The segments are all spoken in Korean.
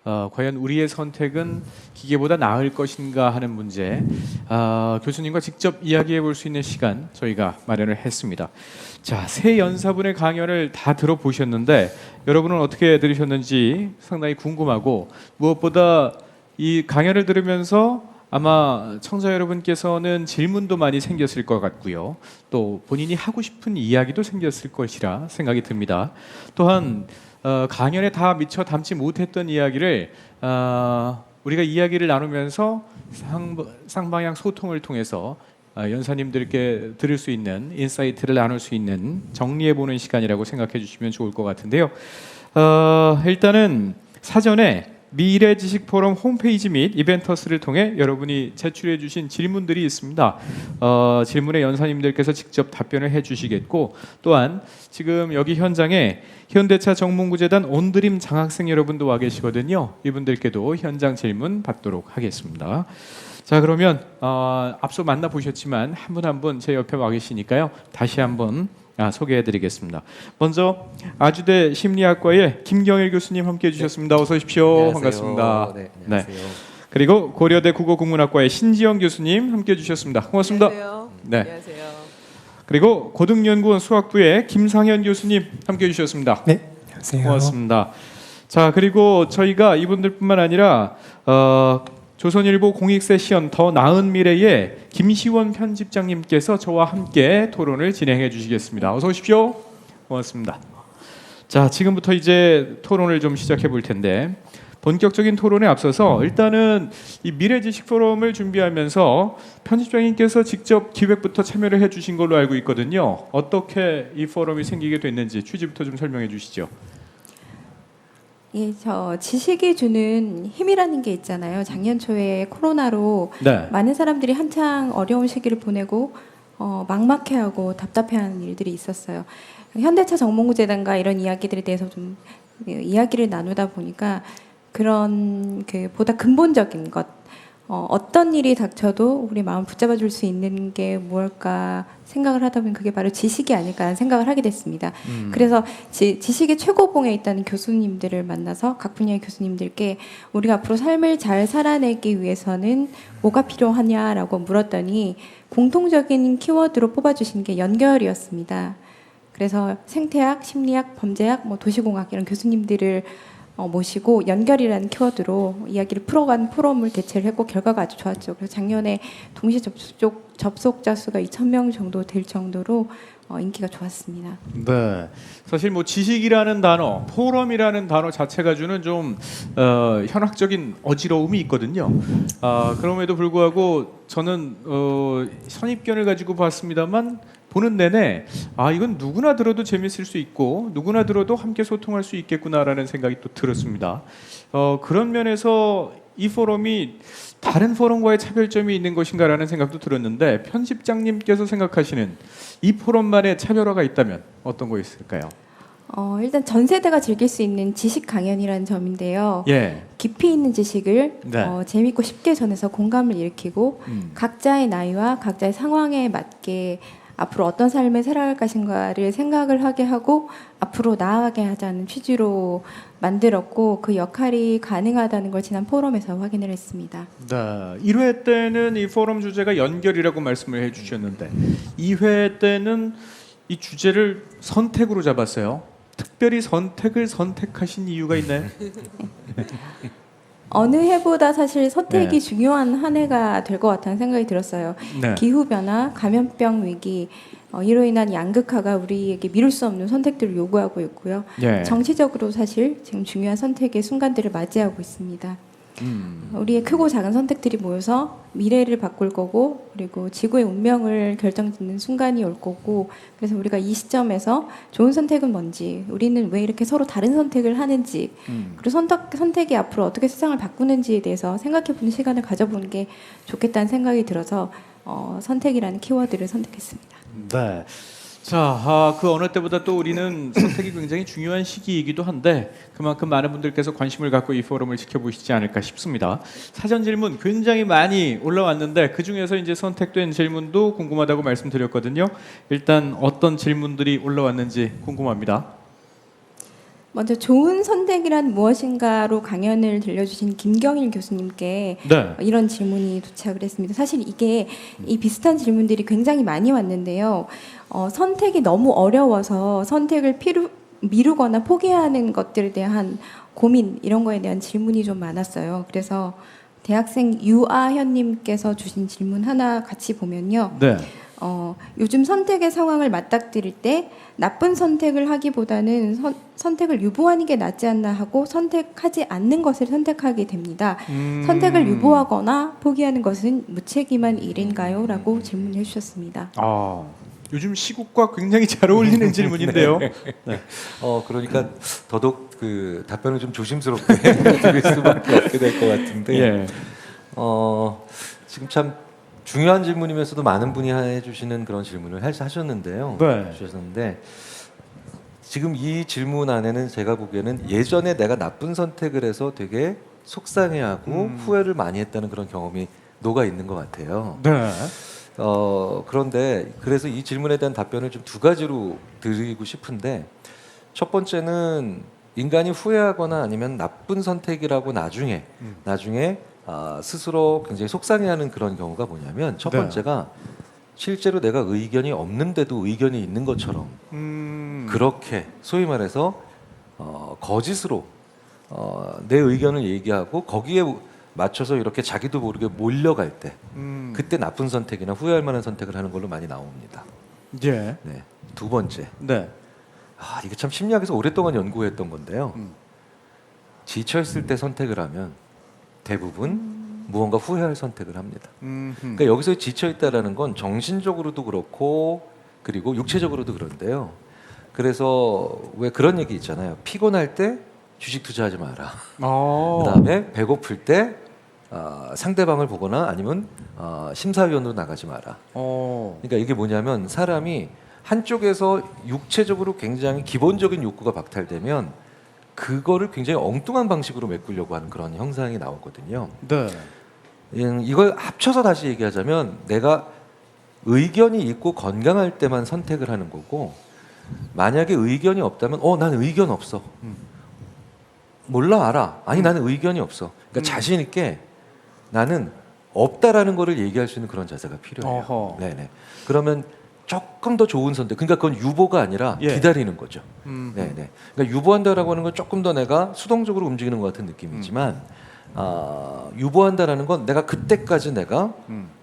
과연 우리의 선택은 기계보다 나을 것인가 하는 문제, 교수님과 직접 이야기해 볼 수 있는 시간 저희가 마련을 했습니다. 자, 세 연사분의 강연을 다 들어보셨는데 여러분은 어떻게 들으셨는지 상당히 궁금하고, 무엇보다 이 강연을 들으면서 아마 청자 여러분께서는 질문도 많이 생겼을 것 같고요. 또 본인이 하고 싶은 이야기도 생겼을 것이라 생각이 듭니다. 또한 강연에 다 미처 담지 못했던 이야기를 우리가 이야기를 나누면서 쌍방향 소통을 통해서 연사님들께 들을 수 있는 인사이트를 나눌 수 있는 정리해보는 시간이라고 생각해 주시면 좋을 것 같은데요. 일단은 사전에 미래지식포럼 홈페이지 및 이벤터스를 통해 여러분이 제출해 주신 질문들이 있습니다. 질문에 연사님들께서 직접 답변을 해 주시겠고, 또한 지금 여기 현장에 현대차 정문구재단 온드림 장학생 여러분도 와 계시거든요. 이분들께도 현장 질문 받도록 하겠습니다. 자, 그러면 앞서 만나보셨지만 한 분 한 분 제 옆에 와 계시니까요. 다시 한번 소개해드리겠습니다. 먼저 아주대 심리학과의 김경일 교수님 함께해 주셨습니다. 어서 오십시오. 안녕하세요. 반갑습니다. 네, 안녕하세요. 그리고 고려대 국어국문학과의 신지영 교수님 함께해 주셨습니다. 고맙습니다. 안녕하세요. 네. 안녕하세요. 그리고 고등연구원 수학부의 김상현 교수님 함께해 주셨습니다. 네, 안녕하세요. 고맙습니다. 자, 그리고 저희가 이분들뿐만 아니라 조선일보 공익세션 더 나은 미래의 김시원 편집장님께서 저와 함께 토론을 진행해 주시겠습니다. 어서 오십시오. 고맙습니다. 자, 지금부터 이제 토론을 좀 시작해 볼 텐데, 본격적인 토론에 앞서서 일단은 이 미래지식 포럼을 준비하면서 편집장님께서 직접 기획부터 참여를 해 주신 걸로 알고 있거든요. 어떻게 이 포럼이 생기게 됐는지 취지부터 좀 설명해 주시죠. 예, 저 지식이 주는 힘이라는 게 있잖아요. 작년 초에 코로나로 네. 많은 사람들이 한창 어려운 시기를 보내고 막막해하고 답답해하는 일들이 있었어요. 현대차 정문구재단과 이런 이야기들에 대해서 좀 이야기를 나누다 보니까 그런 그 보다 근본적인 것, 어떤 일이 닥쳐도 우리 마음 붙잡아 줄 수 있는 게 무엇일까 생각을 하다 보면 그게 바로 지식이 아닐까라는 생각을 하게 됐습니다. 그래서 지식의 최고봉에 있다는 교수님들을 만나서 각 분야의 교수님들께 우리가 앞으로 삶을 잘 살아내기 위해서는 뭐가 필요하냐라고 물었더니 공통적인 키워드로 뽑아주신 게 연결이었습니다. 그래서 생태학, 심리학, 범죄학, 도시공학 이런 교수님들을 모시고 연결이라는 키워드로 이야기를 풀어간 포럼을 개최를 했고 결과가 아주 좋았죠. 그래서 작년에 동시 접속자 수가 2,000명 정도 될 정도로 인기가 좋았습니다. 네, 사실 지식이라는 단어, 포럼이라는 단어 자체가 주는 좀 현학적인 어지러움이 있거든요. 그럼에도 불구하고 저는 선입견을 가지고 봤습니다만 보는 내내 이건 누구나 들어도 재밌을 수 있고 누구나 들어도 함께 소통할 수 있겠구나라는 생각이 또 들었습니다. 그런 면에서 이 포럼이 다른 포럼과의 차별점이 있는 것인가라는 생각도 들었는데, 편집장님께서 생각하시는 이 포럼만의 차별화가 있다면 어떤 거 있을까요? 일단 전 세대가 즐길 수 있는 지식 강연이라는 점인데요. 예. 깊이 있는 지식을 네. 재밌고 쉽게 전해서 공감을 일으키고 각자의 나이와 각자의 상황에 맞게 앞으로 어떤 삶을 살아갈 것인가를 생각을 하게 하고 앞으로 나아가게 하자는 취지로 만들었고, 그 역할이 가능하다는 걸 지난 포럼에서 확인을 했습니다. 네, 1회 때는 이 포럼 주제가 연결이라고 말씀을 해주셨는데 2회 때는 이 주제를 선택으로 잡았어요. 특별히 선택을 선택하신 이유가 있나요? 어느 해보다 사실 선택이 네. 중요한 한 해가 될 것 같다는 생각이 들었어요. 네. 기후변화, 감염병 위기, 이로 인한 양극화가 우리에게 미룰 수 없는 선택들을 요구하고 있고요. 예. 정치적으로 사실 지금 중요한 선택의 순간들을 맞이하고 있습니다. 우리의 크고 작은 선택들이 모여서 미래를 바꿀 거고, 그리고 지구의 운명을 결정짓는 순간이 올 거고, 그래서 우리가 이 시점에서 좋은 선택은 뭔지, 우리는 왜 이렇게 서로 다른 선택을 하는지, 그리고 선택이 앞으로 어떻게 세상을 바꾸는지에 대해서 생각해보는 시간을 가져보는 게 좋겠다는 생각이 들어서 선택이라는 키워드를 선택했습니다. 네. 자, 그 어느 때보다 또 우리는 선택이 굉장히 중요한 시기이기도 한데 그만큼 많은 분들께서 관심을 갖고 이 포럼을 지켜보시지 않을까 싶습니다. 사전 질문 굉장히 많이 올라왔는데 그 중에서 이제 선택된 질문도 궁금하다고 말씀드렸거든요. 일단 어떤 질문들이 올라왔는지 궁금합니다. 먼저 좋은 선택이란 무엇인가로 강연을 들려주신 김경일 교수님께 네. 이런 질문이 도착을 했습니다. 사실 이게 이 비슷한 질문들이 굉장히 많이 왔는데요. 선택이 너무 어려워서 선택을 미루거나 포기하는 것들에 대한 고민 이런 거에 대한 질문이 좀 많았어요. 그래서 대학생 유아현님께서 주신 질문 하나 같이 보면요. 네. 요즘 선택의 상황을 맞닥뜨릴 때 나쁜 선택을 하기보다는 선택을 유보하는 게 낫지 않나 하고 선택하지 않는 것을 선택하게 됩니다. 선택을 유보하거나 포기하는 것은 무책임한 일인가요? 라고 질문해 주셨습니다. 요즘 시국과 굉장히 잘 어울리는 질문인데요. 네. 그러니까 더더욱 그 답변을 좀 조심스럽게 드릴 수밖에 없게 될 것 같은데, 예. 지금 참 중요한 질문이면서도 많은 분이 해주시는 그런 질문을 하셨는데요. 네. 주셨는데 지금 이 질문 안에는 제가 보기에는 예전에 내가 나쁜 선택을 해서 되게 속상해하고 후회를 많이 했다는 그런 경험이 녹아 있는 것 같아요. 네. 그런데 그래서 이 질문에 대한 답변을 좀 두 가지로 드리고 싶은데, 첫 번째는 인간이 후회하거나 아니면 나쁜 선택이라고 나중에 스스로 굉장히 속상해하는 그런 경우가 뭐냐면, 첫 네. 번째가 실제로 내가 의견이 없는데도 의견이 있는 것처럼 그렇게 소위 말해서 거짓으로 내 의견을 얘기하고 거기에 맞춰서 이렇게 자기도 모르게 몰려갈 때, 그때 나쁜 선택이나 후회할 만한 선택을 하는 걸로 많이 나옵니다. 예. 네. 두 번째, 네. 이게 참 심리학에서 오랫동안 연구했던 건데요. 지쳐있을 때 선택을 하면 대부분 무언가 후회할 선택을 합니다. 그러니까 여기서 지쳐있다라는 건 정신적으로도 그렇고 그리고 육체적으로도 그런데요. 그래서 왜 그런 얘기 있잖아요. 피곤할 때 주식 투자하지 마라. 그다음에 배고플 때 상대방을 보거나 아니면 심사위원으로 나가지 마라. 그러니까 이게 뭐냐면, 사람이 한쪽에서 육체적으로 굉장히 기본적인 욕구가 박탈되면 그거를 굉장히 엉뚱한 방식으로 메꾸려고 하는 그런 현상이 나오거든요. 네. 이걸 합쳐서 다시 얘기하자면, 내가 의견이 있고 건강할 때만 선택을 하는 거고, 만약에 의견이 없다면 난 의견 없어. 몰라 알아. 아니 나는 의견이 없어. 그러니까 자신 있게 나는 없다라는 거를 얘기할 수 있는 그런 자세가 필요해요. 어허. 네네. 그러면 조금 더 좋은 선택. 그러니까 그건 유보가 아니라 예. 기다리는 거죠. 네네. 그러니까 유보한다라고 하는 건 조금 더 내가 수동적으로 움직이는 것 같은 느낌이지만, 유보한다라는 건 내가 그때까지 내가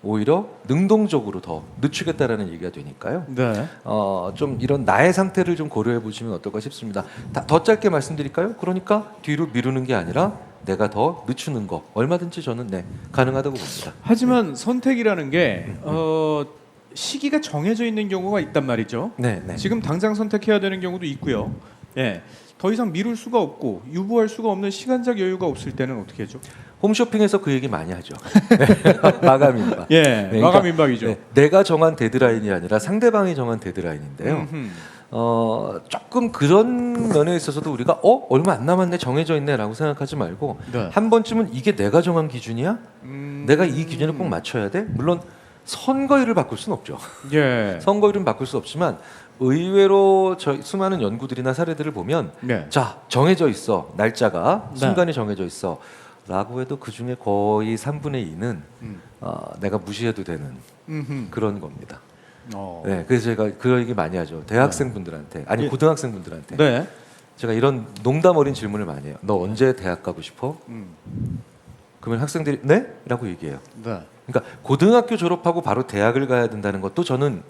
오히려 능동적으로 더 늦추겠다라는 얘기가 되니까요. 네. 좀 이런 나의 상태를 좀 고려해 보시면 어떨까 싶습니다. 더 짧게 말씀드릴까요? 그러니까 뒤로 미루는 게 아니라 내가 더 늦추는 거, 얼마든지 저는 가능하다고 봅니다. 하지만 선택이라는 게 시기가 정해져 있는 경우가 있단 말이죠. 네. 지금 당장 선택해야 되는 경우도 있고요. 예. 더 이상 미룰 수가 없고 유보할 수가 없는 시간적 여유가 없을 때는 어떻게 하죠? 홈쇼핑에서 그 얘기 많이 하죠. 마감 임박. 예. 그러니까, 마감 임박이죠. 내가 정한 데드라인이 아니라 상대방이 정한 데드라인인데요. 조금 그런 면에 있어서도 우리가 얼마 안 남았네, 정해져 있네라고 생각하지 말고, 네. 한 번쯤은 이게 내가 정한 기준이야? 내가 이 기준을 꼭 맞춰야 돼? 물론 선거일을 바꿀 수는 없죠. 예. 선거일은 바꿀 수 없지만 의외로 수많은 연구들이나 사례들을 보면, 네. 자, 정해져 있어, 날짜가, 네. 순간이 정해져 있어 라고 해도 그 중에 거의 3분의 2는 내가 무시해도 되는 그런 겁니다. 네, 그래서 제가 그 얘기 많이 하죠. 대학생분들한테, 아니 예. 고등학생분들한테. 네. 제가 이런 농담 어린 질문을 많이 해요. 너 언제 대학 가고 싶어? 그러면 학생들이 네? 라고 얘기해요. 네. 그러니까 고등학교 졸업하고 바로 대학을 가야 된다는 것도 저는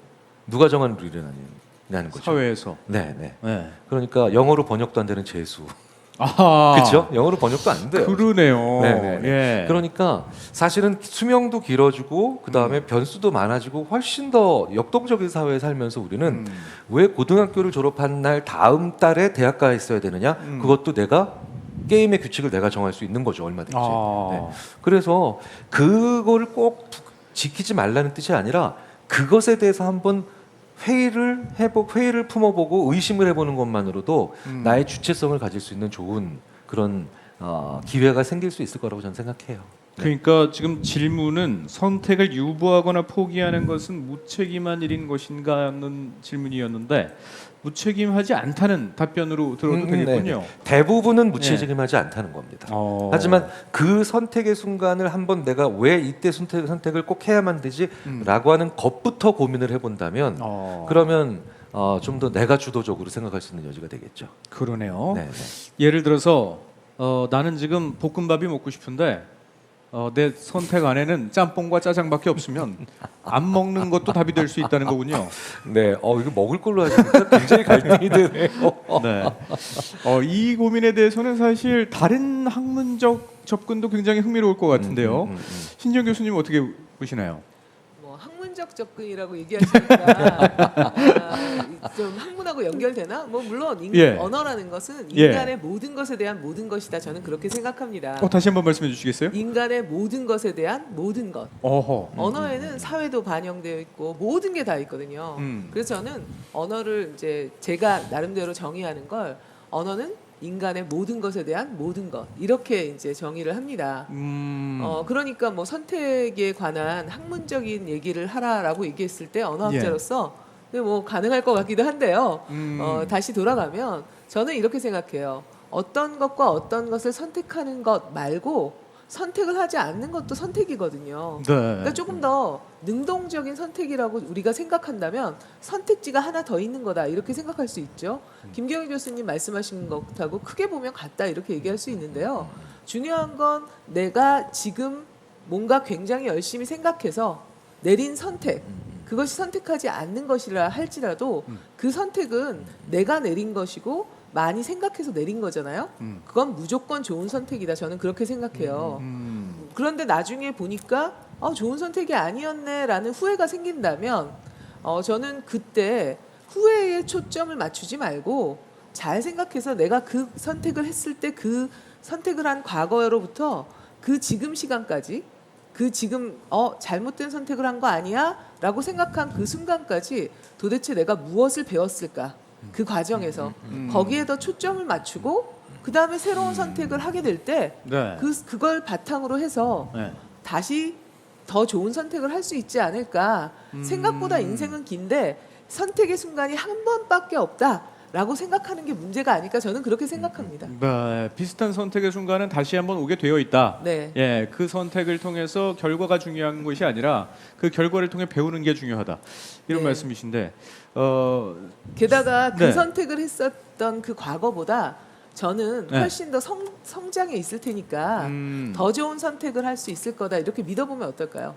누가 정한 룰이라는 거죠. 사회에서. 네. 네. 그러니까 영어로 번역도 안 되는 재수. 아하. 그렇죠? 영어로 번역도 안 돼요. 그러네요. 네네. 예. 그러니까 사실은 수명도 길어지고 그 다음에 변수도 많아지고 훨씬 더 역동적인 사회에 살면서 우리는 왜 고등학교를 졸업한 날 다음 달에 대학 가 있어야 되느냐? 그것도 내가 게임의 규칙을 내가 정할 수 있는 거죠, 얼마든지. 네. 그래서 그거를 꼭 지키지 말라는 뜻이 아니라 그것에 대해서 한번 회의를 품어보고 의심을 해보는 것만으로도 나의 주체성을 가질 수 있는 좋은 그런 기회가 생길 수 있을 거라고 저는 생각해요. 그러니까 지금 질문은 선택을 유보하거나 포기하는 것은 무책임한 일인 것인가는 질문이었는데 무책임하지 않다는 답변으로 들어도 되겠군요. 네. 대부분은 무책임하지 않다는 겁니다. 하지만 그 선택의 순간을 한번 내가 왜 이때 선택을 꼭 해야만 되지라고 하는 것부터 고민을 해본다면 그러면 좀 더 내가 주도적으로 생각할 수 있는 여지가 되겠죠. 그러네요. 네, 예를 들어서 나는 지금 볶음밥이 먹고 싶은데 내 선택 안에는 짬뽕과 짜장밖에 없으면 안 먹는 것도 답이 될 수 있다는 거군요. 네, 이거 먹을 걸로 하시니까 굉장히 갈등이 되네요. 네. 이 고민에 대해서는 사실 다른 학문적 접근도 굉장히 흥미로울 것 같은데요. 신정 교수님 어떻게 보시나요? 뭐 학문적 접근이라고 얘기하시니까 좀 학문하고 연결되나? 뭐 물론 언어라는 것은 인간의 모든 것에 대한 모든 것이다. 저는 그렇게 생각합니다. 다시 한번 말씀해 주시겠어요? 인간의 모든 것에 대한 모든 것. 언어에는 사회도 반영되어 있고 모든 게 다 있거든요. 그래서 저는 언어를 이제 제가 나름대로 정의하는 걸 언어는 인간의 모든 것에 대한 모든 것 이렇게 이제 정의를 합니다. 그러니까 뭐 선택에 관한 학문적인 얘기를 하라라고 얘기했을 때 언어학자로서 뭐 가능할 것 같기도 한데요. 다시 돌아가면 저는 이렇게 생각해요. 어떤 것과 어떤 것을 선택하는 것 말고 선택을 하지 않는 것도 선택이거든요. 그러니까 조금 더 능동적인 선택이라고 우리가 생각한다면 선택지가 하나 더 있는 거다 이렇게 생각할 수 있죠. 김경희 교수님 말씀하신 것하고 크게 보면 같다 이렇게 얘기할 수 있는데요. 중요한 건 내가 지금 뭔가 굉장히 열심히 생각해서 내린 선택 그것이 선택하지 않는 것이라 할지라도 그 선택은 내가 내린 것이고 많이 생각해서 내린 거잖아요. 그건 무조건 좋은 선택이다. 저는 그렇게 생각해요. 그런데 나중에 보니까 좋은 선택이 아니었네라는 후회가 생긴다면 저는 그때 후회에 초점을 맞추지 말고 잘 생각해서 내가 그 선택을 했을 때 그 선택을 한 과거로부터 그 지금 시간까지 그 지금 잘못된 선택을 한 거 아니야? 라고 생각한 그 순간까지 도대체 내가 무엇을 배웠을까? 그 과정에서 거기에 더 초점을 맞추고 그 다음에 새로운 선택을 하게 될 때 그걸 바탕으로 해서 다시 더 좋은 선택을 할 수 있지 않을까. 생각보다 인생은 긴데 선택의 순간이 한 번밖에 없다라고 생각하는 게 문제가 아닐까 저는 그렇게 생각합니다. 비슷한 선택의 순간은 다시 한번 오게 되어 있다. 네. 그 선택을 통해서 결과가 중요한 것이 아니라 그 결과를 통해 배우는 게 중요하다. 이런 말씀이신데 게다가 그 선택을 했었던 그 과거보다 저는 훨씬 더 성장해 있을 테니까 더 좋은 선택을 할 수 있을 거다 이렇게 믿어보면 어떨까요?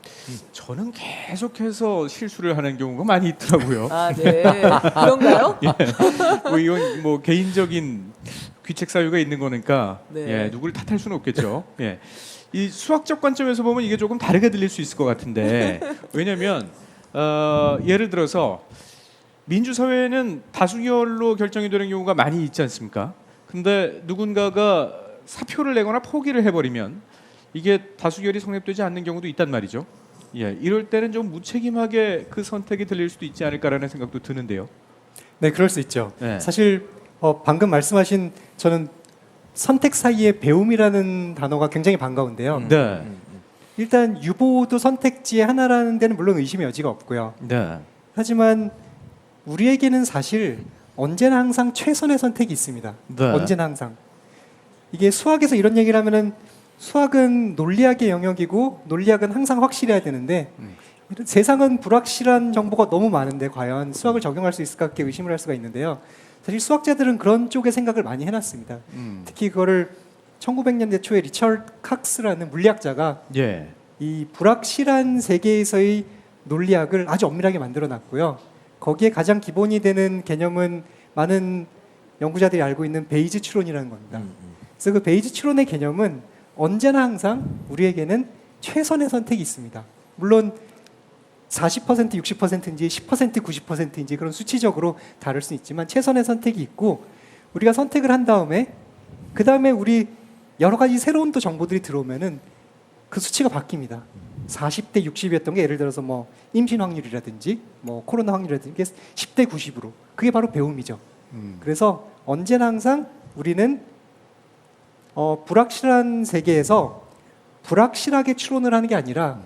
저는 계속해서 실수를 하는 경우가 많이 있더라고요. 네. 그런가요? 이건 뭐 개인적인 귀책 사유가 있는 거니까 누구를 탓할 수는 없겠죠. 이 수학적 관점에서 보면 이게 조금 다르게 들릴 수 있을 것 같은데 왜냐하면 예를 들어서 민주사회는 다수결로 결정이 되는 경우가 많이 있지 않습니까? 근데 누군가가 사표를 내거나 포기를 해버리면 이게 다수결이 성립되지 않는 경우도 있단 말이죠. 이럴 때는 좀 무책임하게 그 선택이 들릴 수도 있지 않을까라는 생각도 드는데요. 네, 그럴 수 있죠. 사실 방금 말씀하신 저는 선택 사이의 배움이라는 단어가 굉장히 반가운데요. 일단 유보도 선택지의 하나라는 데는 물론 의심의 여지가 없고요. 하지만 우리에게는 사실 언제나 항상 최선의 선택이 있습니다. 언제나 항상. 이게 수학에서 이런 얘기를 하면은 수학은 논리학의 영역이고 논리학은 항상 확실해야 되는데 세상은 불확실한 정보가 너무 많은데 과연 수학을 적용할 수 있을까 그렇게 의심을 할 수가 있는데요. 사실 수학자들은 그런 쪽의 생각을 많이 해놨습니다. 특히 그거를 1900년대 초에 리처드 칵스라는 물리학자가 이 불확실한 세계에서의 논리학을 아주 엄밀하게 만들어놨고요. 거기에 가장 기본이 되는 개념은 많은 연구자들이 알고 있는 베이즈 추론이라는 겁니다. 그래서 그 베이즈 추론의 개념은 언제나 항상 우리에게는 최선의 선택이 있습니다. 물론 40% 60%인지 10% 90%인지 그런 수치적으로 다를 수 있지만 최선의 선택이 있고 우리가 선택을 한 다음에 그 다음에 우리 여러 가지 새로운 또 정보들이 들어오면은 그 수치가 바뀝니다. 40대 60이었던 게 예를 들어서 뭐 임신 확률이라든지 뭐 코로나 확률이라든지 10대 90으로 그게 바로 배움이죠. 그래서 언제나 항상 우리는 불확실한 세계에서 불확실하게 추론을 하는 게 아니라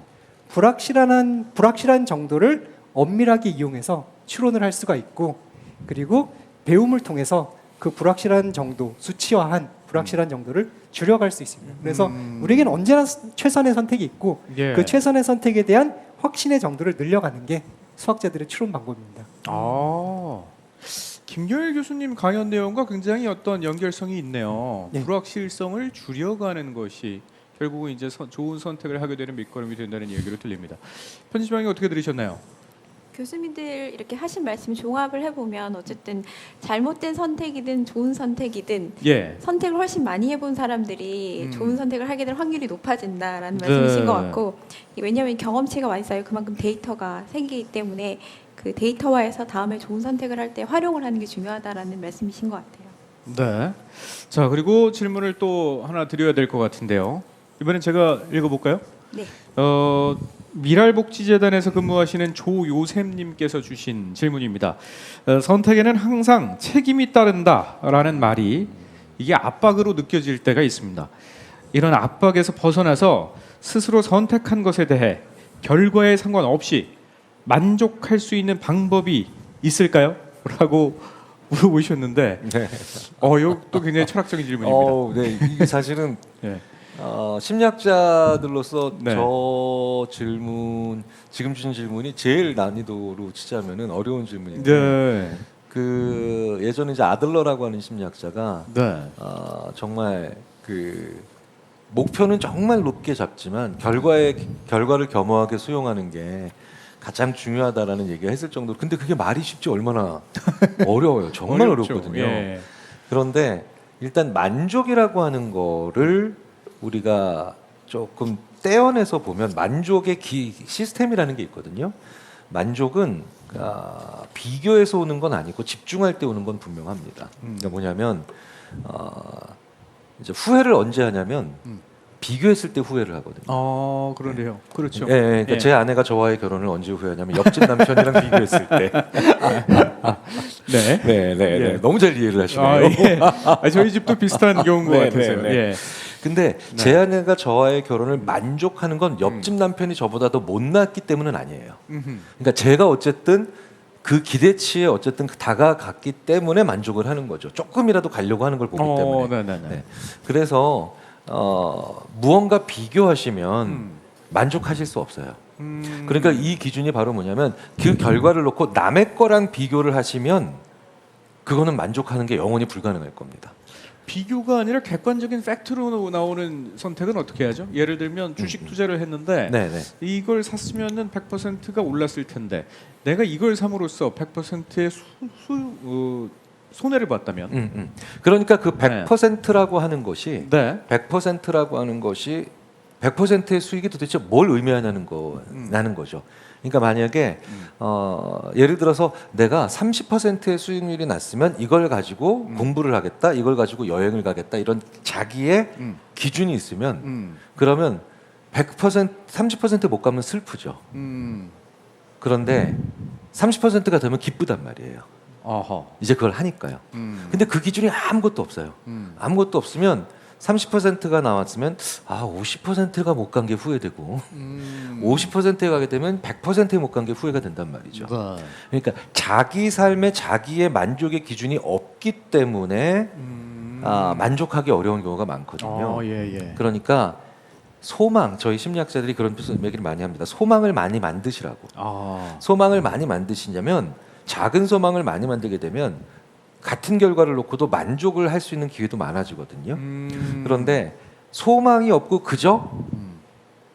불확실한 정도를 엄밀하게 이용해서 추론을 할 수가 있고, 그리고 배움을 통해서 그 불확실한 정도, 수치화한 불확실한 정도를 줄여갈 수 있습니다. 그래서 우리에게는 언제나 최선의 선택이 있고 예. 그 최선의 선택에 대한 확신의 정도를 늘려가는 게 수학자들의 추론 방법입니다. 김경일 교수님 강연 내용과 굉장히 어떤 연결성이 있네요. 네. 불확실성을 줄여가는 것이 결국은 이제 좋은 선택을 하게 되는 밑거름이 된다는 얘기로 들립니다. 편집장님 어떻게 들으셨나요? 교수님들 이렇게 하신 말씀 종합을 해보면 어쨌든 잘못된 선택이든 좋은 선택이든 예. 선택을 훨씬 많이 해본 사람들이 좋은 선택을 하게 될 확률이 높아진다라는 네. 말씀이신 것 같고, 왜냐하면 경험치가 많이 쌓여 그만큼 데이터가 생기기 때문에 그 데이터화해서 다음에 좋은 선택을 할 때 활용을 하는 게 중요하다라는 말씀이신 것 같아요. 네. 자, 그리고 질문을 또 하나 드려야 될 것 같은데요. 이번엔 제가 읽어볼까요? 네. 미랄복지재단에서 근무하시는 조요샘님께서 주신 질문입니다. 선택에는 항상 책임이 따른다라는 말이 이게 압박으로 느껴질 때가 있습니다. 이런 압박에서 벗어나서 스스로 선택한 것에 대해 결과에 상관없이 만족할 수 있는 방법이 있을까요? 라고 물어보셨는데, 네. 이것도 굉장히 철학적인 질문입니다. 네. 이게 사실은 네. 심리학자들로서 네. 저 질문, 지금 주신 질문이 제일 난이도로 치자면은 어려운 질문인데, 네. 그 예전에 이제 아들러라고 하는 심리학자가 네. 정말 그 목표는 정말 높게 잡지만 결과를 겸허하게 수용하는 게 가장 중요하다라는 얘기가 했을 정도로, 근데 그게 말이 쉽지 얼마나 어려워요. 정말 어렵죠. 어렵거든요. 예. 그런데 일단 만족이라고 하는 거를 우리가 조금 떼어내서 보면 만족의 시스템이라는 게 있거든요. 만족은 비교에서 오는 건 아니고 집중할 때 오는 건 분명합니다. 그러니까 뭐냐면 이제 후회를 언제 하냐면 비교했을 때 후회를 하거든요. 그러네요. 그렇죠. 예, 그러니까 예. 제 아내가 저와의 결혼을 언제 후회하냐면 옆집 남편이랑 비교했을 때. 네. 네. 예. 너무 잘 이해를 하시네요. 예. 저희 집도 비슷한 경우인 것 네, 같아서요. 네, 네. 예. 근데 제 아내가 저와의 결혼을 만족하는 건 옆집 남편이 저보다 더 못났기 때문은 아니에요. 그러니까 제가 어쨌든 그 기대치에 어쨌든 다가갔기 때문에 만족을 하는 거죠. 조금이라도 가려고 하는 걸 보기 때문에. 네네네. 네. 그래서 무언가 비교하시면 만족하실 수 없어요. 그러니까 이 기준이 바로 뭐냐면 그 결과를 놓고 남의 거랑 비교를 하시면 그거는 만족하는 게 영원히 불가능할 겁니다. 비교가 아니라 객관적인 팩트로 나오는 선택은 어떻게 하죠? 예를 들면 주식 투자를 했는데 네네. 이걸 샀으면은 100%가 올랐을 텐데 내가 이걸 삼으로써 100%의 손해를 봤다면. 그러니까 그 100%라고 하는 것이 네. 100%라고 하는 것이 100%의 수익이 도대체 뭘 의미하냐는 나는 거죠. 그러니까 만약에 예를 들어서 내가 30%의 수익률이 났으면 이걸 가지고 공부를 하겠다, 이걸 가지고 여행을 가겠다, 이런 자기의 기준이 있으면 그러면 100% 30% 못 가면 슬프죠. 그런데 30%가 되면 기쁘단 말이에요. 이제 그걸 하니까요. 근데 그 기준이 아무것도 없어요. 아무것도 없으면 30%가 나왔으면 50%가 못 간 게 후회되고 50%에 가게 되면 100%에 못 간 게 후회가 된단 말이죠. 그러니까 자기 삶에 자기의 만족의 기준이 없기 때문에 만족하기 어려운 경우가 많거든요. 예. 그러니까 소망, 저희 심리학자들이 그런 얘기를 많이 합니다. 소망을 많이 만드시라고. 소망을 많이 만드시냐면 작은 소망을 많이 만들게 되면 같은 결과를 놓고도 만족을 할 수 있는 기회도 많아지거든요. 그런데 소망이 없고 그저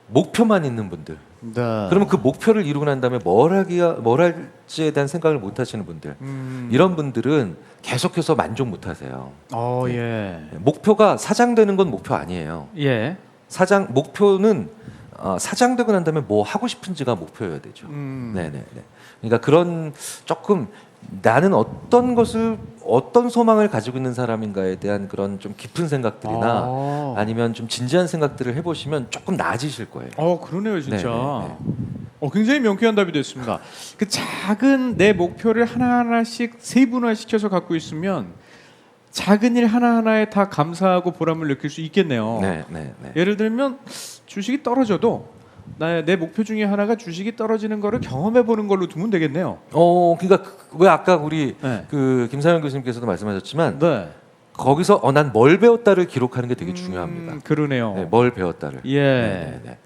목표만 있는 분들, 그러면 그 목표를 이루고 난 다음에 뭘 할지에 대한 생각을 못 하시는 분들, 이런 분들은 계속해서 만족 못 하세요. 예. 목표가 사장되는 건 목표 아니에요. 예. 목표는 사장되고 난 다음에 뭐 하고 싶은지가 목표여야 되죠. 네네. 그러니까 그런 조금 나는 어떤 소망을 가지고 있는 사람인가에 대한 그런 좀 깊은 생각들이나 아니면 좀 진지한 생각들을 해보시면 조금 나아지실 거예요. 그러네요, 진짜. 네네네. 굉장히 명쾌한 답이 됐습니다. 그 작은 내 목표를 하나하나씩 세분화시켜서 갖고 있으면 작은 일 하나하나에 다 감사하고 보람을 느낄 수 있겠네요. 네. 예를 들면 주식이 떨어져도 내 목표 중에 하나가 주식이 떨어지는 거를 경험해 보는 걸로 두면 되겠네요. 그러니까 왜 아까 우리 네. 그 김상현 교수님께서도 말씀하셨지만 네. 거기서 난 뭘 배웠다를 기록하는 게 되게 중요합니다. 그러네요. 네, 뭘 배웠다를. 예. 네.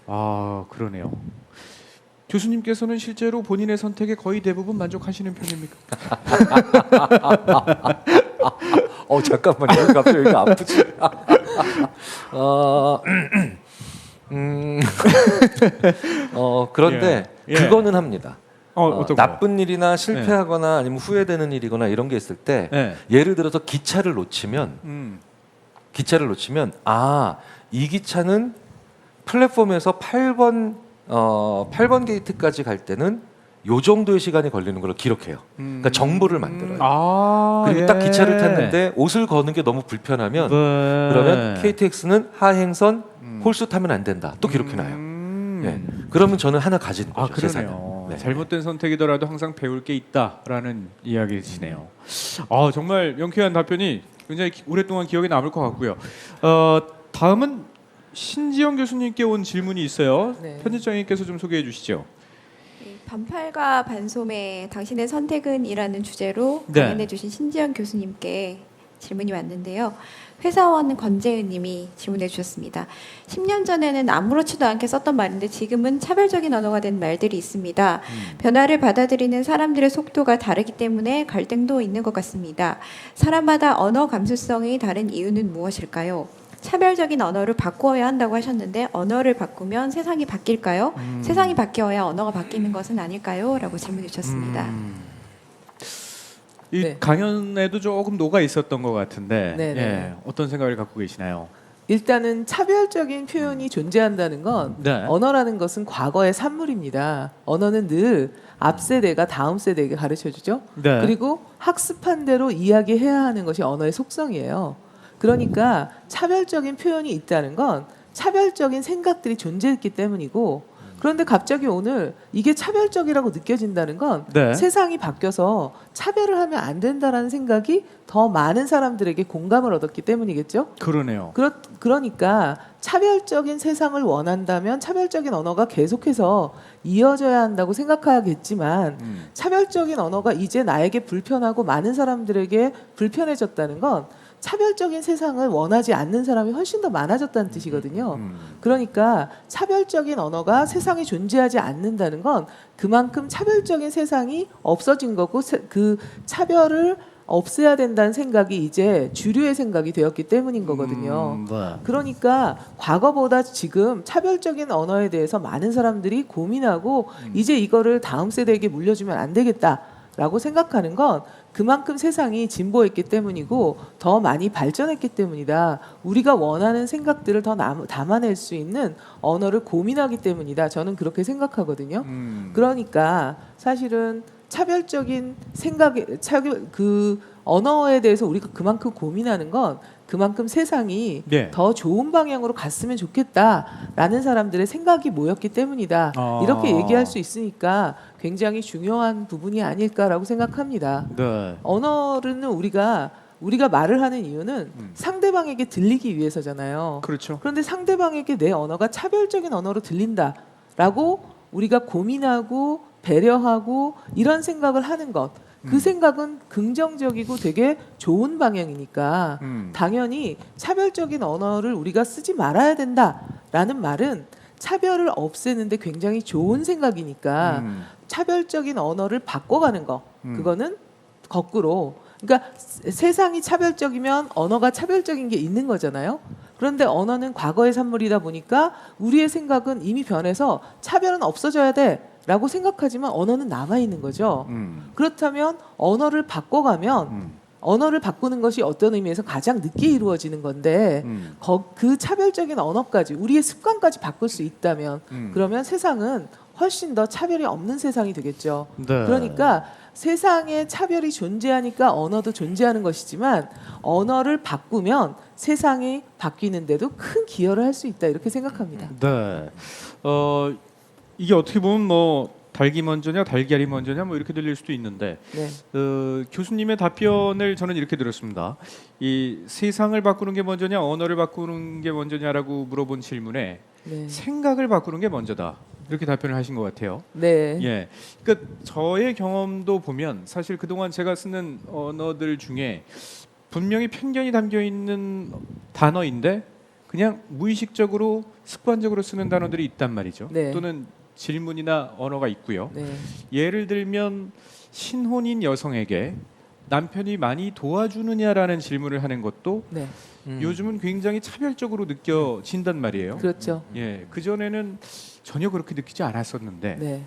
아, 그러네요. 교수님께서는 실제로 본인의 선택에 거의 대부분 만족하시는 편입니까? 잠깐만요. 갑자기 여기가 아프지. 그런데 예. 그거는 합니다. 어떤 거요? 나쁜 일이나 실패하거나 아니면 후회되는 일이거나 이런 게 있을 때 네. 예를 들어서 기차를 놓치면 이 기차는 플랫폼에서 8번 게이트까지 갈 때는 요 정도의 시간이 걸리는 걸 기록해요. 그러니까 정보를 만들어요. 그리고 딱 기차를 탔는데 옷을 거는 게 너무 불편하면 그러면 KTX는 하행선 홀수 타면 안 된다. 또 기록해놔요. 예. 그러면 저는 하나 가지는 거죠. 그러네요. 네. 잘못된 선택이더라도 항상 배울 게 있다라는 이야기시네요. 정말 명쾌한 답변이 굉장히 오랫동안 기억에 남을 것 같고요. 다음은 신지영 교수님께 온 질문이 있어요. 네. 편집장님께서 좀 소개해 주시죠. 반팔과 반소매 당신의 선택은이라는 주제로 네. 강연해 주신 신지연 교수님께 질문이 왔는데요. 회사원 권재은 님이 질문해 주셨습니다. 10년 전에는 아무렇지도 않게 썼던 말인데 지금은 차별적인 언어가 된 말들이 있습니다. 변화를 받아들이는 사람들의 속도가 다르기 때문에 갈등도 있는 것 같습니다. 사람마다 언어 감수성이 다른 이유는 무엇일까요? 차별적인 언어를 바꾸어야 한다고 하셨는데 언어를 바꾸면 세상이 바뀔까요? 세상이 바뀌어야 언어가 바뀌는 것은 아닐까요? 라고 질문해 주셨습니다. 이 네. 강연에도 조금 녹아 있었던 것 같은데 네네. 예, 어떤 생각을 갖고 계시나요? 일단은 차별적인 표현이 존재한다는 건 네. 언어라는 것은 과거의 산물입니다. 언어는 늘 앞 세대가 다음 세대에게 가르쳐주죠. 네. 그리고 학습한 대로 이야기해야 하는 것이 언어의 속성이에요. 그러니까 차별적인 표현이 있다는 건 차별적인 생각들이 존재했기 때문이고, 그런데 갑자기 오늘 이게 차별적이라고 느껴진다는 건 네. 세상이 바뀌어서 차별을 하면 안 된다라는 생각이 더 많은 사람들에게 공감을 얻었기 때문이겠죠. 그러네요. 그러니까 차별적인 세상을 원한다면 차별적인 언어가 계속해서 이어져야 한다고 생각하겠지만 차별적인 언어가 이제 나에게 불편하고 많은 사람들에게 불편해졌다는 건 차별적인 세상을 원하지 않는 사람이 훨씬 더 많아졌다는 뜻이거든요. 그러니까 차별적인 언어가 세상에 존재하지 않는다는 건 그만큼 차별적인 세상이 없어진 거고 그 차별을 없애야 된다는 생각이 이제 주류의 생각이 되었기 때문인 거거든요. 네. 그러니까 과거보다 지금 차별적인 언어에 대해서 많은 사람들이 고민하고 이제 이거를 다음 세대에게 물려주면 안 되겠다라고 생각하는 건 그만큼 세상이 진보했기 때문이고 더 많이 발전했기 때문이다. 우리가 원하는 생각들을 더 담아낼 수 있는 언어를 고민하기 때문이다. 저는 그렇게 생각하거든요. 그러니까 사실은 차별적인 그 언어에 대해서 우리가 그만큼 고민하는 건 그만큼 세상이 네. 더 좋은 방향으로 갔으면 좋겠다라는 사람들의 생각이 모였기 때문이다. 이렇게 얘기할 수 있으니까 굉장히 중요한 부분이 아닐까라고 생각합니다. 네. 언어는 우리가 말을 하는 이유는 상대방에게 들리기 위해서잖아요. 그렇죠. 그런데 상대방에게 내 언어가 차별적인 언어로 들린다라고 우리가 고민하고 배려하고 이런 생각을 하는 것, 그 생각은 긍정적이고 되게 좋은 방향이니까 당연히 차별적인 언어를 우리가 쓰지 말아야 된다라는 말은 차별을 없애는데 굉장히 좋은 생각이니까 차별적인 언어를 바꿔가는 거, 그거는 거꾸로, 그러니까 세상이 차별적이면 언어가 차별적인 게 있는 거잖아요. 그런데 언어는 과거의 산물이다 보니까 우리의 생각은 이미 변해서 차별은 없어져야 돼라고 생각하지만 언어는 남아 있는 거죠. 그렇다면 언어를 바꿔가면 언어를 바꾸는 것이 어떤 의미에서 가장 늦게 이루어지는 건데 그 차별적인 언어까지 우리의 습관까지 바꿀 수 있다면 그러면 세상은 훨씬 더 차별이 없는 세상이 되겠죠. 네. 그러니까 세상에 차별이 존재하니까 언어도 존재하는 것이지만 언어를 바꾸면 세상이 바뀌는데도 큰 기여를 할 수 있다 이렇게 생각합니다. 네. 이게 어떻게 보면 뭐 닭이 먼저냐 달걀이 먼저냐 뭐 이렇게 들릴 수도 있는데 네. 교수님의 답변을 저는 이렇게 들었습니다. 이 세상을 바꾸는 게 먼저냐 언어를 바꾸는 게 먼저냐라고 물어본 질문에 네. 생각을 바꾸는 게 먼저다 이렇게 답변을 하신 것 같아요. 네. 예, 그러니까 저의 경험도 보면 사실 그동안 제가 쓰는 언어들 중에 분명히 편견이 담겨 있는 단어인데 그냥 무의식적으로 습관적으로 쓰는 단어들이 있단 말이죠. 네. 또는 질문이나 언어가 있고요. 네. 예를 들면 신혼인 여성에게 남편이 많이 도와주느냐라는 질문을 하는 것도 네. 요즘은 굉장히 차별적으로 느껴진단 말이에요. 그렇죠. 예, 그 전에는 전혀 그렇게 느끼지 않았었는데 네.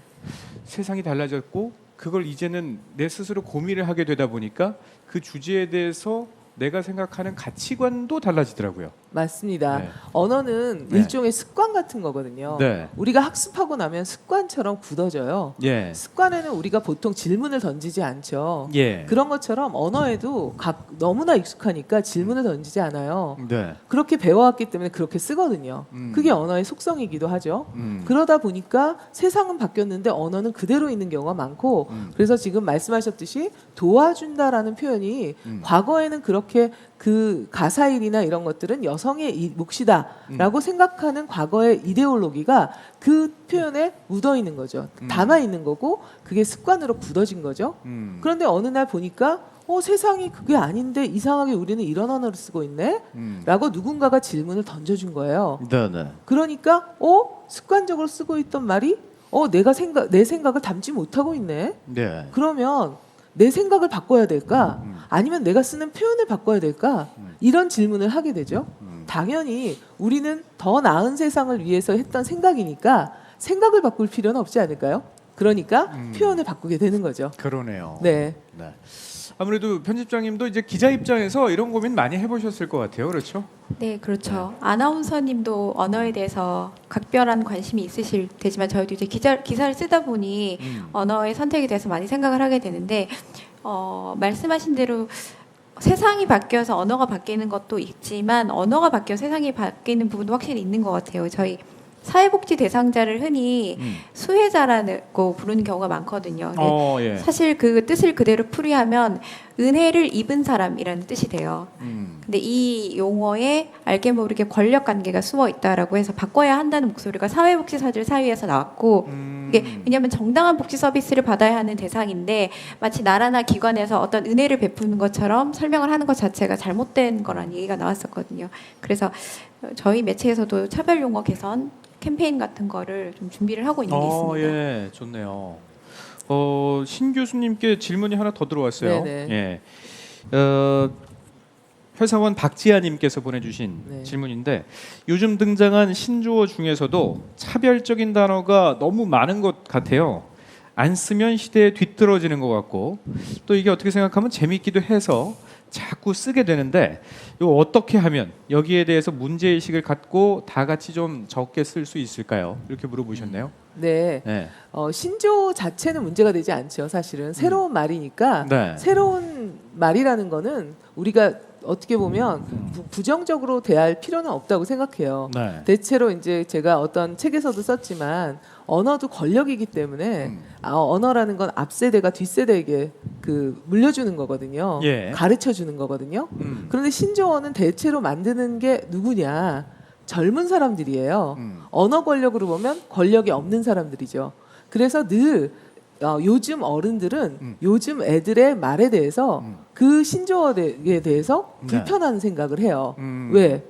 세상이 달라졌고 그걸 이제는 내 스스로 고민을 하게 되다 보니까 그 주제에 대해서 내가 생각하는 가치관도 달라지더라고요. 맞습니다. 네. 언어는 네. 일종의 습관 같은 거거든요. 네. 우리가 학습하고 나면 습관처럼 굳어져요. 예. 습관에는 우리가 보통 질문을 던지지 않죠. 예. 그런 것처럼 언어에도 너무나 익숙하니까 질문을 던지지 않아요. 네. 그렇게 배워왔기 때문에 그렇게 쓰거든요. 음. 그게 언어의 속성이기도 하죠. 그러다 보니까 세상은 바뀌었는데 언어는 그대로 있는 경우가 많고 그래서 지금 말씀하셨듯이 도와준다라는 표현이 과거에는 그렇게 그 가사일이나 이런 것들은 여성의 몫이다라고 생각하는 과거의 이데올로기가 그 표현에 묻어 있는 거죠. 담아 있는 거고 그게 습관으로 굳어진 거죠. 그런데 어느 날 보니까 세상이 그게 아닌데 이상하게 우리는 이런 언어를 쓰고 있네? 라고 누군가가 질문을 던져준 거예요. 네. 그러니까 습관적으로 쓰고 있던 말이 내 생각을 담지 못하고 있네? 네. 그러면 내 생각을 바꿔야 될까? 아니면 내가 쓰는 표현을 바꿔야 될까? 이런 질문을 하게 되죠. 당연히 우리는 더 나은 세상을 위해서 했던 생각이니까 생각을 바꿀 필요는 없지 않을까요? 그러니까 표현을 바꾸게 되는 거죠. 그러네요. 네. 네. 아무래도 편집장님도 이제 기자 입장에서 이런 고민 많이 해보셨을 것 같아요, 그렇죠? 네, 그렇죠. 아나운서님도 언어에 대해서 각별한 관심이 있으실 테지만 저희도 이제 기사를 쓰다 보니 언어의 선택에 대해서 많이 생각을 하게 되는데 말씀하신 대로 세상이 바뀌어서 언어가 바뀌는 것도 있지만 언어가 바뀌어 세상이 바뀌는 부분도 확실히 있는 것 같아요. 저희 사회복지 대상자를 흔히 수혜자라고 부르는 경우가 많거든요. 예. 사실 그 뜻을 그대로 풀이하면 은혜를 입은 사람이라는 뜻이 돼요. 근데 이 용어에 알게 모르게 권력 관계가 숨어 있다라고 해서 바꿔야 한다는 목소리가 사회복지사들 사이에서 나왔고 이게 왜냐하면 정당한 복지 서비스를 받아야 하는 대상인데 마치 나라나 기관에서 어떤 은혜를 베푸는 것처럼 설명을 하는 것 자체가 잘못된 거라는 얘기가 나왔었거든요. 그래서 저희 매체에서도 차별 용어 개선 캠페인 같은 거를 좀 준비를 하고 있는 게 있습니다. 예, 좋네요. 신 교수님께 질문이 하나 더 들어왔어요. 네네. 예. 회사원 박지아님께서 보내주신 네. 질문인데 요즘 등장한 신조어 중에서도 차별적인 단어가 너무 많은 것 같아요. 안 쓰면 시대에 뒤떨어지는 것 같고 또 이게 어떻게 생각하면 재미있기도 해서 자꾸 쓰게 되는데 이거 어떻게 하면 여기에 대해서 문제의식을 갖고 다 같이 좀 적게 쓸 수 있을까요? 이렇게 물어보셨네요. 네. 네. 신조어 자체는 문제가 되지 않죠. 사실은 새로운 말이니까 네. 새로운 말이라는 거는 우리가 어떻게 보면 부정적으로 대할 필요는 없다고 생각해요. 네. 대체로 이제 제가 어떤 책에서도 썼지만 언어도 권력이기 때문에 언어라는 건 앞세대가 뒷세대에게 물려주는 거거든요. 예. 가르쳐 주는 거거든요. 그런데 신조어는 대체로 만드는 게 누구냐? 젊은 사람들이에요. 언어 권력으로 보면 권력이 없는 사람들이죠. 그래서 늘 요즘 어른들은 요즘 애들의 말에 대해서 그 신조어에 대해서 네. 불편한 생각을 해요. 왜?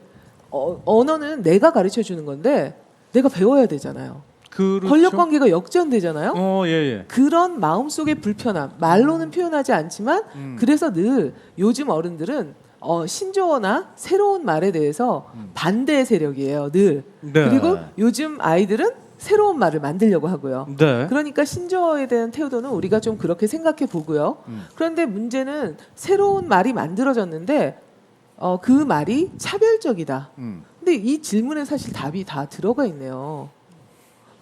언어는 내가 가르쳐 주는 건데 내가 배워야 되잖아요. 그렇죠. 권력 관계가 역전되잖아요. 예. 그런 마음속의 불편함, 말로는 표현하지 않지만 그래서 늘 요즘 어른들은 신조어나 새로운 말에 대해서 반대 세력이에요. 늘. 네. 그리고 요즘 아이들은 새로운 말을 만들려고 하고요. 네. 그러니까 신조어에 대한 태도는 우리가 좀 그렇게 생각해 보고요. 그런데 문제는 새로운 말이 만들어졌는데 그 말이 차별적이다. 근데 이 질문에 사실 답이 다 들어가 있네요.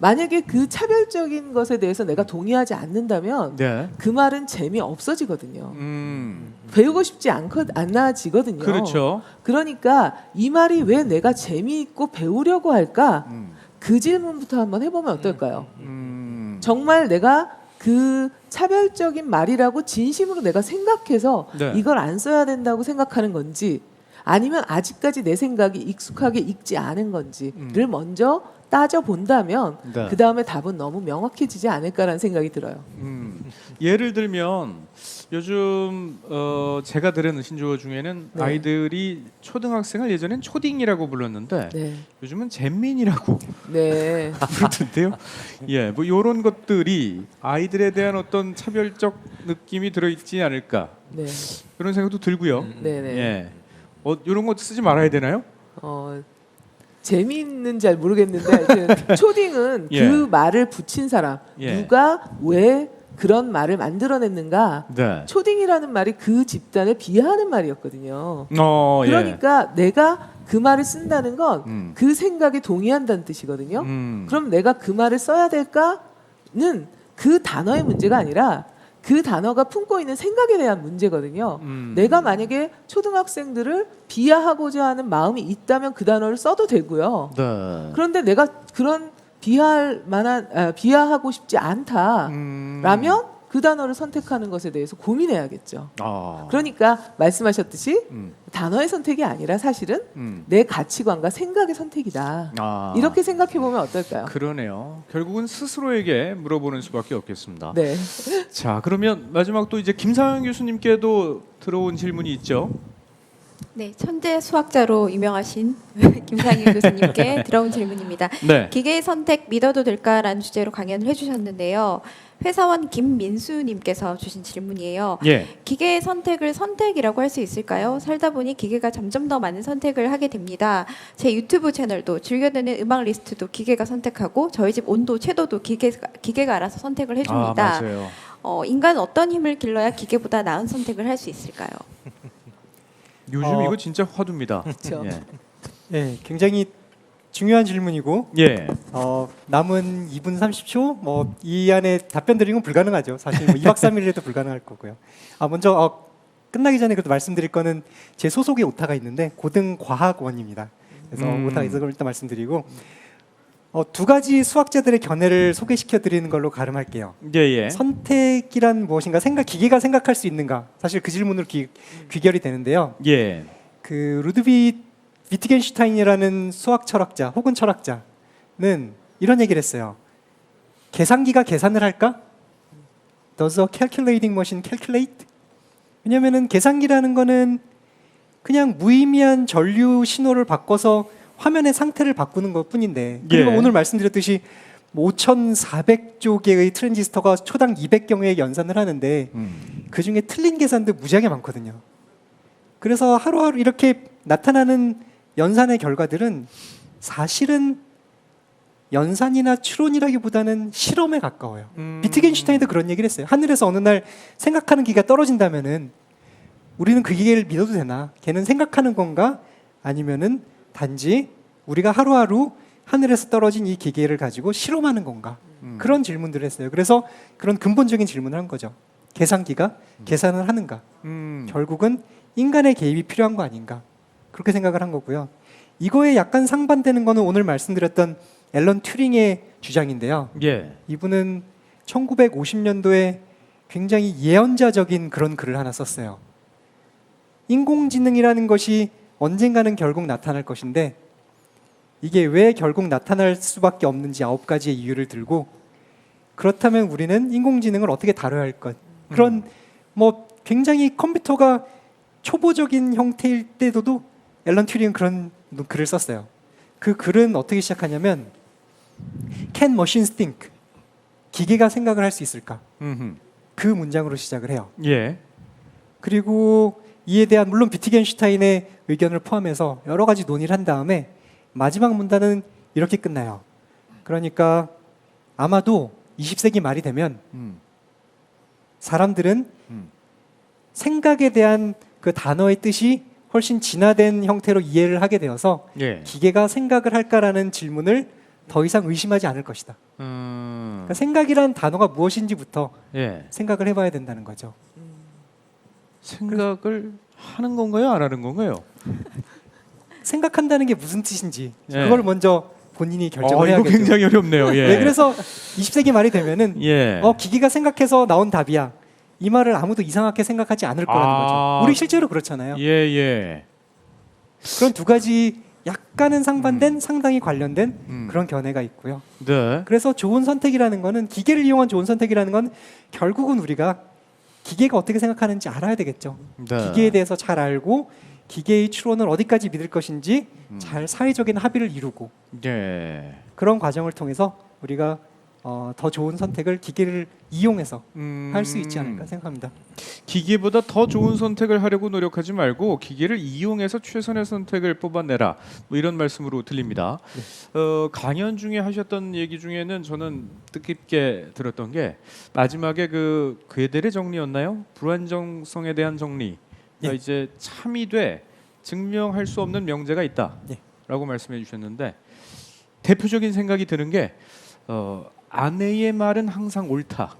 만약에 그 차별적인 것에 대해서 내가 동의하지 않는다면 네. 그 말은 재미 없어지거든요. 배우고 싶지 않아지거든요. 그렇죠. 그러니까 이 말이 왜 내가 재미있고 배우려고 할까? 그 질문부터 한번 해보면 어떨까요? 정말 내가 그 차별적인 말이라고 진심으로 내가 생각해서 네. 이걸 안 써야 된다고 생각하는 건지 아니면 아직까지 내 생각이 익숙하게 익지 않은 건지를 먼저 따져 본다면 네. 그 다음에 답은 너무 명확해지지 않을까라는 생각이 들어요. 예를 들면 요즘 제가 들은 신조어 중에는 네. 아이들이 초등학생을 예전엔 초딩이라고 불렀는데 네, 요즘은 잼민이라고 네, 부르던데요. 예, 뭐 이런 것들이 아이들에 대한 어떤 차별적 느낌이 들어있지 않을까 네, 그런 생각도 들고요. 네, 네. 예, 이런 것도 쓰지 말아야 되나요? 재미있는 잘 모르겠는데 하여튼 초딩은 예. 그 말을 붙인 사람 예. 누가 왜 그런 말을 만들어냈는가 네. 초딩이라는 말이 그 집단을 비하하는 말이었거든요. 예. 그러니까 내가 그 말을 쓴다는 건 음. 그 생각에 동의한다는 뜻이거든요. 그럼 내가 그 말을 써야 될까는 그 단어의 문제가 아니라 그 단어가 품고 있는 생각에 대한 문제거든요. 내가 만약에 초등학생들을 비하하고자 하는 마음이 있다면 그 단어를 써도 되고요. 네. 그런데 내가 그런 비하하고 싶지 않다라면 그 단어를 선택하는 것에 대해서 고민해야겠죠. 그러니까 말씀하셨듯이 단어의 선택이 아니라 사실은 내 가치관과 생각의 선택이다. 이렇게 생각해 보면 어떨까요? 그러네요. 결국은 스스로에게 물어보는 수밖에 없겠습니다. 네. 자, 그러면 마지막 또 이제 김상현 교수님께도 들어온 질문이 있죠. 네, 천재 수학자로 유명하신 김상현 교수님께 들어온 질문입니다. 네. 기계의 선택 믿어도 될까라는 주제로 강연을 해주셨는데요. 회사원 김민수님께서 주신 질문이에요. 예. 기계의 선택을 선택이라고 할 수 있을까요? 살다 보니 기계가 점점 더 많은 선택을 하게 됩니다. 제 유튜브 채널도 즐겨 듣는 음악 리스트도 기계가 선택하고 저희 집 온도, 채도도 기계가 알아서 선택을 해줍니다. 맞아요. 인간은 어떤 힘을 길러야 기계보다 나은 선택을 할 수 있을까요? 요즘 이거 진짜 화두입니다. 그렇죠. 예. 네, 굉장히 중요한 질문이고 예. 남은 2분 30초 뭐 이 안에 답변 드리는 건 불가능하죠. 사실 뭐 2박 3일에도 불가능할 거고요. 먼저 끝나기 전에 그래도 말씀드릴 거는 제 소속의 오타가 있는데 고등과학원입니다. 그래서 오타가 있어서 일단 말씀드리고 두 가지 수학자들의 견해를 소개시켜 드리는 걸로 가름할게요. 예. 선택이란 무엇인가 기계가 생각할 수 있는가? 사실 그 질문으로 귀결이 되는데요. 예. 그 루드비 위트겐슈타인이라는 수학 철학자 혹은 철학자는 이런 얘기를 했어요. 계산기가 계산을 할까? Does a calculating machine calculate? 왜냐하면은 계산기라는 거는 그냥 무의미한 전류 신호를 바꿔서 화면의 상태를 바꾸는 것뿐인데 그리고 예. 오늘 말씀드렸듯이 5,400조 개의 트랜지스터가 초당 200경회의 연산을 하는데 그 중에 틀린 계산도 무지하게 많거든요. 그래서 하루하루 이렇게 나타나는 연산의 결과들은 사실은 연산이나 추론이라기보다는 실험에 가까워요. 비트겐슈타인도 그런 얘기를 했어요. 하늘에서 어느 날 생각하는 기가 떨어진다면은 우리는 그 기계를 믿어도 되나? 걔는 생각하는 건가? 아니면은 단지 우리가 하루하루 하늘에서 떨어진 이 기계를 가지고 실험하는 건가? 그런 질문들을 했어요. 그래서 그런 근본적인 질문을 한 거죠. 계산기가 계산을 하는가? 결국은 인간의 개입이 필요한 거 아닌가? 그렇게 생각을 한 거고요. 이거에 약간 상반되는 거는 오늘 말씀드렸던 앨런 튜링의 주장인데요. 예. 이분은 1950년도에 굉장히 예언자적인 그런 글을 하나 썼어요. 인공지능이라는 것이 언젠가는 결국 나타날 것인데 이게 왜 결국 나타날 수밖에 없는지 9가지의 이유를 들고 그렇다면 우리는 인공지능을 어떻게 다뤄야 할 것 그런 뭐 굉장히 컴퓨터가 초보적인 형태일 때도 앨런 튜링은 그런 글을 썼어요. 그 글은 어떻게 시작하냐면 Can machines think? 기계가 생각을 할 수 있을까? 그 문장으로 시작을 해요. 예. 그리고 이에 대한 물론 비트겐슈타인의 의견을 포함해서 여러 가지 논의를 한 다음에 마지막 문단은 이렇게 끝나요. 그러니까 아마도 20세기 말이 되면 사람들은 생각에 대한 그 단어의 뜻이 훨씬 진화된 형태로 이해를 하게 되어서 예. 기계가 생각을 할까라는 질문을 더 이상 의심하지 않을 것이다. 그러니까 생각이란 단어가 무엇인지부터 예. 생각을 해봐야 된다는 거죠. 생각을 하는 건가요? 안 하는 건가요? 생각한다는 게 무슨 뜻인지 예. 그걸 먼저 본인이 결정을 이거 해야겠죠. 굉장히 어렵네요. 예. 네, 그래서 20세기 말이 되면은 예. 기계가 생각해서 나온 답이야. 이 말을 아무도 이상하게 생각하지 않을 거라는 거죠. 우리 실제로 그렇잖아요. 예. 그런 두 가지 약간은 상반된 상당히 관련된 그런 견해가 있고요. 네. 그래서 좋은 선택이라는 거는 기계를 이용한 좋은 선택이라는 건 결국은 우리가 기계가 어떻게 생각하는지 알아야 되겠죠. 네. 기계에 대해서 잘 알고 기계의 추론을 어디까지 믿을 것인지 잘 사회적인 합의를 이루고 예. 그런 과정을 통해서 우리가 더 좋은 선택을 기계를 이용해서 할 수 있지 않을까 생각합니다. 기계보다 더 좋은 선택을 하려고 노력하지 말고 기계를 이용해서 최선의 선택을 뽑아내라. 뭐 이런 말씀으로 들립니다. 강연 중에 하셨던 얘기 중에는 저는 뜻깊게 들었던 게 마지막에 그 괴델의 정리였나요? 불안정성에 대한 정리. 그러니까 이제 참이돼 증명할 수 없는 명제가 있다라고 말씀해 주셨는데 대표적인 생각이 드는 게 아내의 말은 항상 옳다.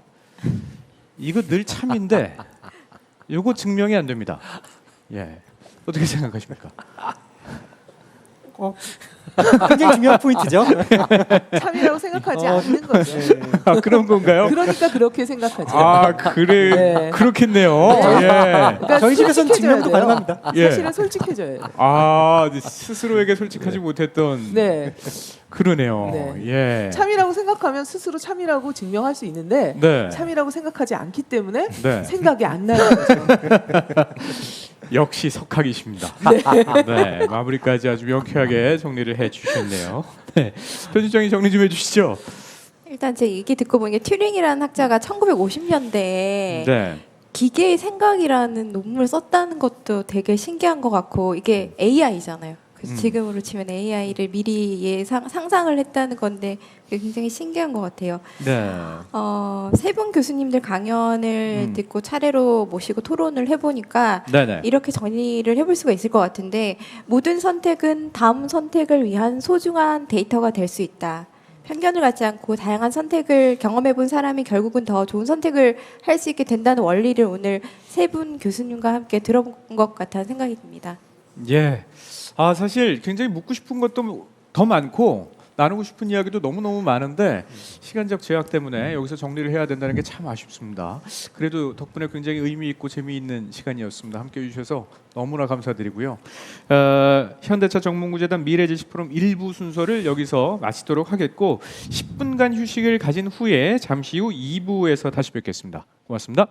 이거 늘 참인데 이거 증명이 안 됩니다. 예, 어떻게 생각하십니까? 굉장히 중요한 포인트죠. 참이라고 생각하지 않는 거죠. 그런 건가요? 그러니까 그렇게 생각하죠. 그래 네. 그렇겠네요. 네. 예. 그러니까 저희 집에서는 솔직해져야 증명도 돼요. 가능합니다. 예. 사실은 솔직해져야 돼요. 스스로에게 솔직하지 못했던 네. 그러네요. 네. 예. 참이라고 생각하면 스스로 참이라고 증명할 수 있는데 네. 참이라고 생각하지 않기 때문에 네. 생각이 안 나는 거죠. 역시 석학이십니다. 네, 마무리까지 아주 명쾌하게 정리를 해주셨네요. 네, 편집장이 정리 좀 해주시죠. 일단 제 얘기 듣고 보니까 튜링이라는 학자가 1950년대에 네, 기계의 생각이라는 논문을 썼다는 것도 되게 신기한 것 같고 이게 AI잖아요. 그래서 지금으로 치면 AI를 미리 상상을 했다는 건데 그게 굉장히 신기한 것 같아요. 네, 세 분 교수님들 강연을 듣고 차례로 모시고 토론을 해보니까 네네. 이렇게 정리를 해볼 수가 있을 것 같은데 모든 선택은 다음 선택을 위한 소중한 데이터가 될 수 있다. 편견을 갖지 않고 다양한 선택을 경험해본 사람이 결국은 더 좋은 선택을 할 수 있게 된다는 원리를 오늘 세 분 교수님과 함께 들어본 것 같다는 생각이 듭니다. 예. 사실 굉장히 묻고 싶은 것도 더 많고 나누고 싶은 이야기도 너무너무 많은데 시간적 제약 때문에 여기서 정리를 해야 된다는 게 참 아쉽습니다. 그래도 덕분에 굉장히 의미 있고 재미있는 시간이었습니다. 함께해 주셔서 너무나 감사드리고요. 현대차 정몽구재단 미래제시 프로그램 1부 순서를 여기서 마치도록 하겠고 10분간 휴식을 가진 후에 잠시 후 2부에서 다시 뵙겠습니다. 고맙습니다.